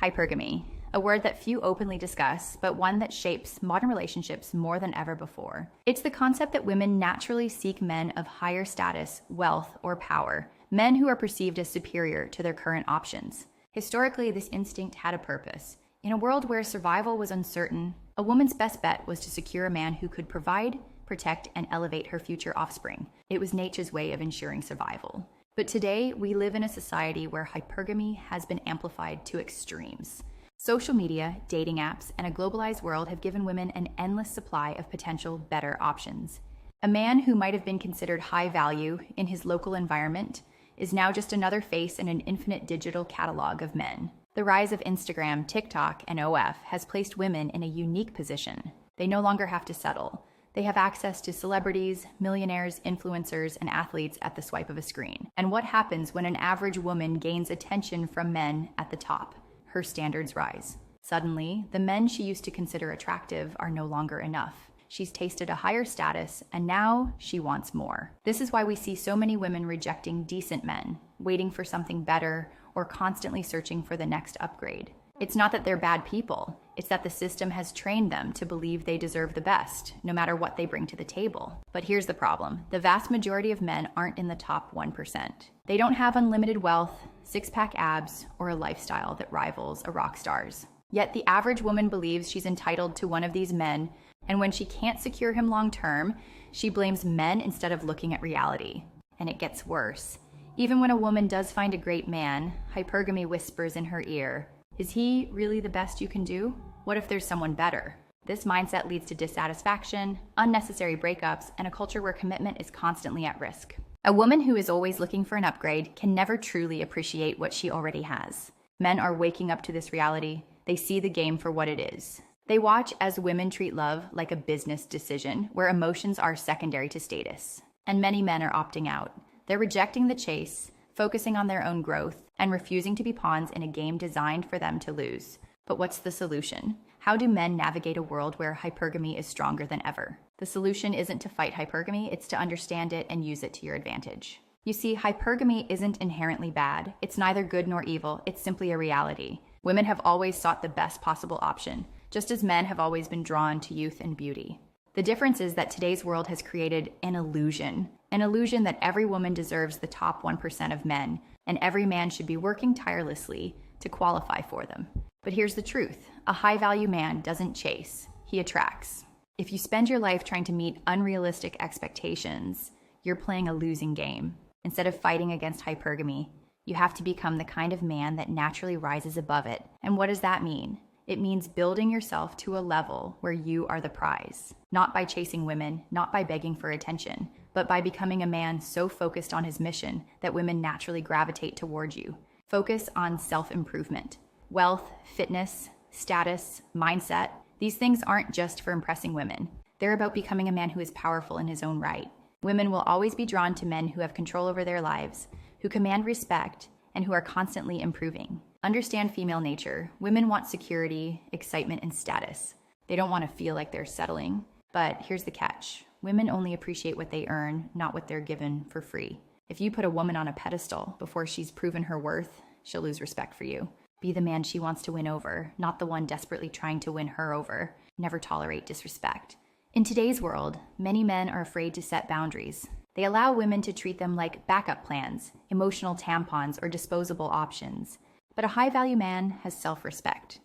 Hypergamy, a word that few openly discuss, but one that shapes modern relationships more than ever before. It's the concept that women naturally seek men of higher status, wealth, or power, men who are perceived as superior to their current options. Historically, this instinct had a purpose. In a world where survival was uncertain, a woman's best bet was to secure a man who could provide, protect, and elevate her future offspring. It was nature's way of ensuring survival. But today, we live in a society where hypergamy has been amplified to extremes. Social media, dating apps, and a globalized world have given women an endless supply of potential better options. A man who might have been considered high value in his local environment is now just another face in an infinite digital catalog of men. The rise of Instagram, TikTok, and OF has placed women in a unique position. They no longer have to settle. They have access to celebrities, millionaires, influencers, and athletes at the swipe of a screen. And what happens when an average woman gains attention from men at the top? Her standards rise. Suddenly, the men she used to consider attractive are no longer enough. She's tasted a higher status, and now she wants more. This is why we see so many women rejecting decent men, waiting for something better, or constantly searching for the next upgrade. It's not that they're bad people. It's that the system has trained them to believe they deserve the best, no matter what they bring to the table. But here's the problem. The vast majority of men aren't in the top 1%. They don't have unlimited wealth, six-pack abs, or a lifestyle that rivals a rock star's. Yet the average woman believes she's entitled to one of these men, and when she can't secure him long-term, she blames men instead of looking at reality. And it gets worse. Even when a woman does find a great man, hypergamy whispers in her ear, "Is he really the best you can do? What if there's someone better?" This mindset leads to dissatisfaction, unnecessary breakups, and a culture where commitment is constantly at risk. A woman who is always looking for an upgrade can never truly appreciate what she already has. Men are waking up to this reality. They see the game for what it is. They watch as women treat love like a business decision, where emotions are secondary to status. And many men are opting out. They're rejecting the chase, focusing on their own growth, and refusing to be pawns in a game designed for them to lose. But what's the solution? How do men navigate a world where hypergamy is stronger than ever? The solution isn't to fight hypergamy, it's to understand it and use it to your advantage. You see, hypergamy isn't inherently bad. It's neither good nor evil, it's simply a reality. Women have always sought the best possible option, just as men have always been drawn to youth and beauty. The difference is that today's world has created an illusion that every woman deserves the top 1% of men, and every man should be working tirelessly to qualify for them. But here's the truth. A high-value man doesn't chase, he attracts. If you spend your life trying to meet unrealistic expectations, you're playing a losing game. Instead of fighting against hypergamy, you have to become the kind of man that naturally rises above it. And what does that mean? It means building yourself to a level where you are the prize. Not by chasing women, not by begging for attention, but by becoming a man so focused on his mission that women naturally gravitate toward you. Focus on self-improvement. Wealth, fitness, status, mindset, these things aren't just for impressing women. They're about becoming a man who is powerful in his own right. Women will always be drawn to men who have control over their lives, who command respect, and who are constantly improving. Understand female nature. Women want security, excitement, and status. They don't want to feel like they're settling. But here's the catch. Women only appreciate what they earn, not what they're given for free. If you put a woman on a pedestal before she's proven her worth, she'll lose respect for you. Be the man she wants to win over, not the one desperately trying to win her over. Never tolerate disrespect. In today's world, many men are afraid to set boundaries. They allow women to treat them like backup plans, emotional tampons, or disposable options. But a high-value man has self-respect.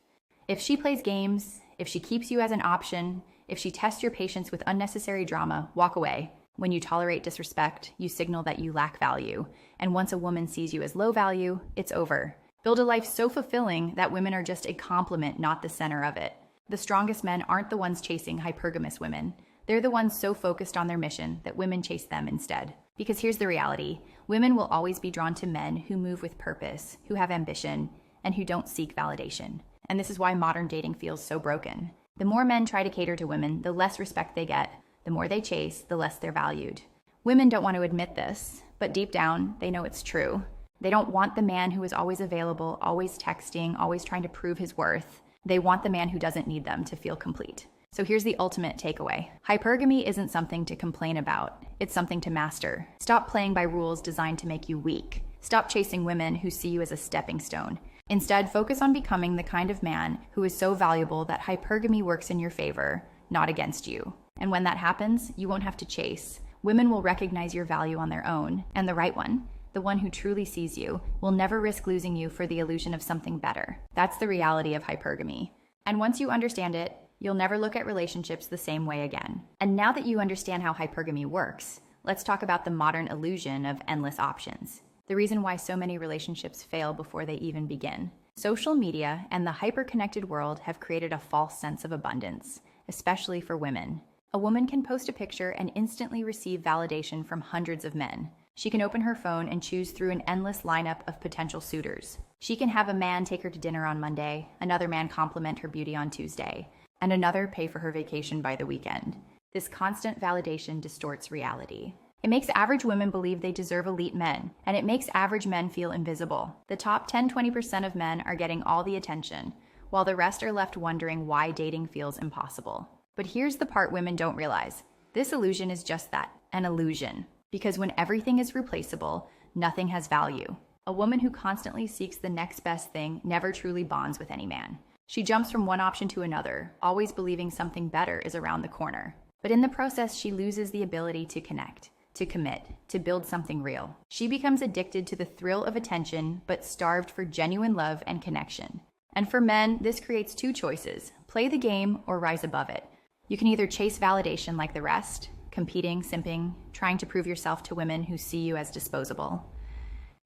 If she plays games, if she keeps you as an option, if she tests your patience with unnecessary drama, walk away. When you tolerate disrespect, you signal that you lack value. And once a woman sees you as low value, it's over. Build a life so fulfilling that women are just a complement, not the center of it. The strongest men aren't the ones chasing hypergamous women. They're the ones so focused on their mission that women chase them instead. Because here's the reality. Women will always be drawn to men who move with purpose, who have ambition, and who don't seek validation. And this is why modern dating feels so broken. The more men try to cater to women, the less respect they get. The more they chase, the less they're valued. Women don't want to admit this, but deep down, they know it's true. They don't want the man who is always available, always texting, always trying to prove his worth. They want the man who doesn't need them to feel complete. So here's the ultimate takeaway. Hypergamy isn't something to complain about. It's something to master. Stop playing by rules designed to make you weak. Stop chasing women who see you as a stepping stone. Instead, focus on becoming the kind of man who is so valuable that hypergamy works in your favor, not against you. And when that happens, you won't have to chase. Women will recognize your value on their own, and the right one, the one who truly sees you, will never risk losing you for the illusion of something better. That's the reality of hypergamy. And once you understand it, you'll never look at relationships the same way again. And now that you understand how hypergamy works, let's talk about the modern illusion of endless options. The reason why so many relationships fail before they even begin. Social media and the hyper-connected world have created a false sense of abundance, especially for women. A woman can post a picture and instantly receive validation from hundreds of men. She can open her phone and choose through an endless lineup of potential suitors. She can have a man take her to dinner on Monday, another man compliment her beauty on Tuesday, and another pay for her vacation by the weekend. This constant validation distorts reality. It makes average women believe they deserve elite men, and it makes average men feel invisible. The top 10-20% of men are getting all the attention, while the rest are left wondering why dating feels impossible. But here's the part women don't realize. This illusion is just that, an illusion. Because when everything is replaceable, nothing has value. A woman who constantly seeks the next best thing never truly bonds with any man. She jumps from one option to another, always believing something better is around the corner. But in the process, she loses the ability to connect, to commit, to build something real. She becomes addicted to the thrill of attention, but starved for genuine love and connection. And for men, this creates two choices: play the game or rise above it. You can either chase validation like the rest, competing, simping, trying to prove yourself to women who see you as disposable.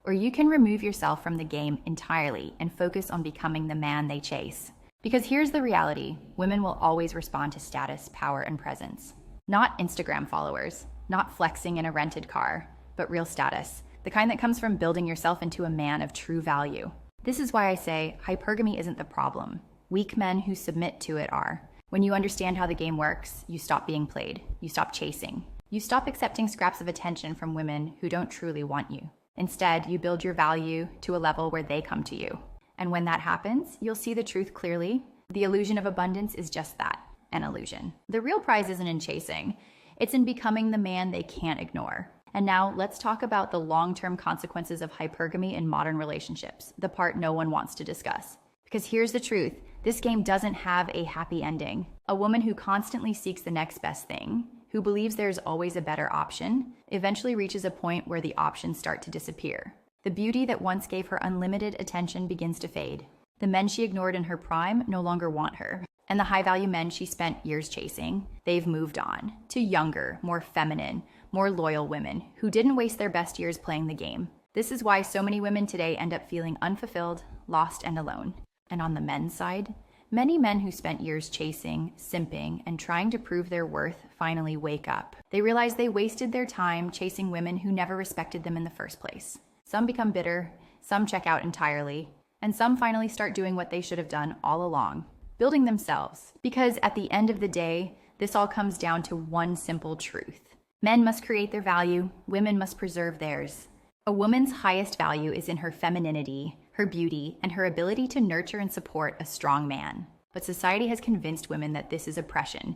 Or you can remove yourself from the game entirely and focus on becoming the man they chase. Because here's the reality: women will always respond to status, power, and presence. Not Instagram followers, not flexing in a rented car, but real status, the kind that comes from building yourself into a man of true value. This is why I say hypergamy isn't the problem. Weak men who submit to it are. When you understand how the game works, you stop being played. You stop chasing. You stop accepting scraps of attention from women who don't truly want you. Instead, you build your value to a level where they come to you. And when that happens, you'll see the truth clearly. The illusion of abundance is just that, an illusion. The real prize isn't in chasing. It's in becoming the man they can't ignore. And now let's talk about the long-term consequences of hypergamy in modern relationships, the part no one wants to discuss. Because here's the truth: this game doesn't have a happy ending. A woman who constantly seeks the next best thing, who believes there's always a better option, eventually reaches a point where the options start to disappear. The beauty that once gave her unlimited attention begins to fade. The men she ignored in her prime no longer want her. And the high-value men she spent years chasing, they've moved on to younger, more feminine, more loyal women who didn't waste their best years playing the game. This is why so many women today end up feeling unfulfilled, lost, and alone. And on the men's side, many men who spent years chasing, simping, and trying to prove their worth finally wake up. They realize they wasted their time chasing women who never respected them in the first place. Some become bitter, some check out entirely, and some finally start doing what they should have done all along: building themselves. Because at the end of the day, this all comes down to one simple truth. Men must create their value, women must preserve theirs. A woman's highest value is in her femininity, her beauty, and her ability to nurture and support a strong man. But society has convinced women that this is oppression,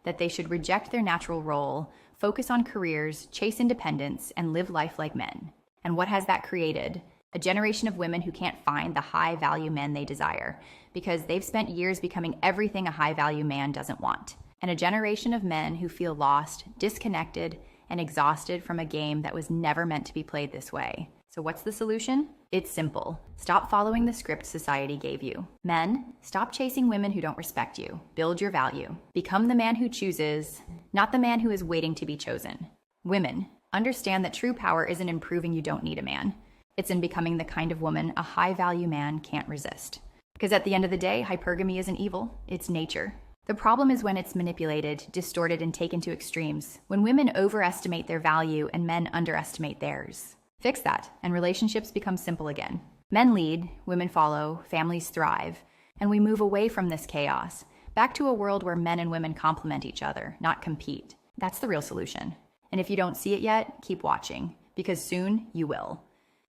that they should reject their natural role, focus on careers, chase independence, and live life like men. And what has that created? A generation of women who can't find the high-value men they desire because they've spent years becoming everything a high-value man doesn't want. And a generation of men who feel lost, disconnected, and exhausted from a game that was never meant to be played this way. So what's the solution? It's simple. Stop following the script society gave you. Men, stop chasing women who don't respect you. Build your value. Become the man who chooses, not the man who is waiting to be chosen. Women, understand that true power isn't in proving you don't need a man. It's in becoming the kind of woman a high-value man can't resist. Because at the end of the day, hypergamy isn't evil, it's nature. The problem is when it's manipulated, distorted, and taken to extremes, when women overestimate their value and men underestimate theirs. Fix that, and relationships become simple again. Men lead, women follow, families thrive, and we move away from this chaos, back to a world where men and women complement each other, not compete. That's the real solution. And if you don't see it yet, keep watching, because soon you will.